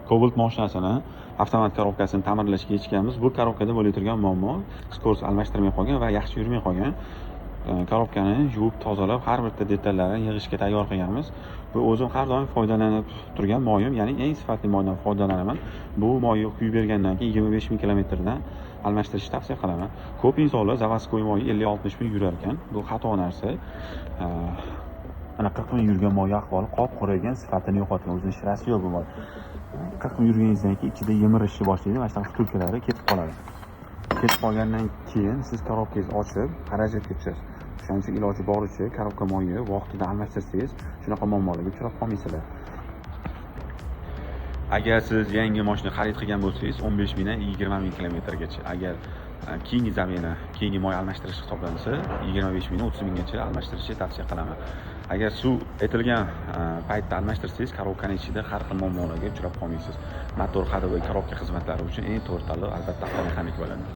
Cobalt mashinasini avtomat korobkasini ta'mirlashga yechganmiz. Bu korobkada bo'lib turgan muammo skorost almashtirmay qolgan va yaxshi yurmay qolgan. Korobkani yuvib tozalab, har bir detallarini yig'ishga tayyor qilganmiz. Bu o'zim har doim foydalanib turgan moyim, ya'ni eng sifatli moydan foydalanaman. Bu moyni quyib bergandan keyin 25 ming kilometrdan almashtirishni tavsiya qilaman. Ko'p insonlar zavодской moy 50-60 ming yurar ekan. Bu xato narsa. Mana 40 ming yurgan moy ahvoli qop quraygan, sifatini yo'qotgan, o'zining shirasi yo'q bu moy. 40 ming yurganingizdan keyin ichida yemirishni boshlaydi, mana shunaqa tulkalari ketib qoladi. Ketib qolgandan keyin siz korobkangizni ochib, xarajatga tushasiz. Shuning uchun iloji boricha korobka moyini vaqtida almashtirsangiz, shunaqa muammolarga uchrab qolmaysizlar. Agar siz yangi mashina xarid qilgan bo'lsangiz, 15 mingdan 20 ming kilometrgacha. Agar keyingi zamena, keyingi moy almashtirish hisoblansa, 25 mingdan 30 minggacha almashtirishni tavsiya qilaman. Agar suv aytilgan paytda almashtirsangiz, korobkaning ichida har xil muammolarga uchrab qolmaysiz. Motor, hadava, korobka xizmatlari uchun eng to'g'ri tanlov albatta avtomexanik bo'ladi.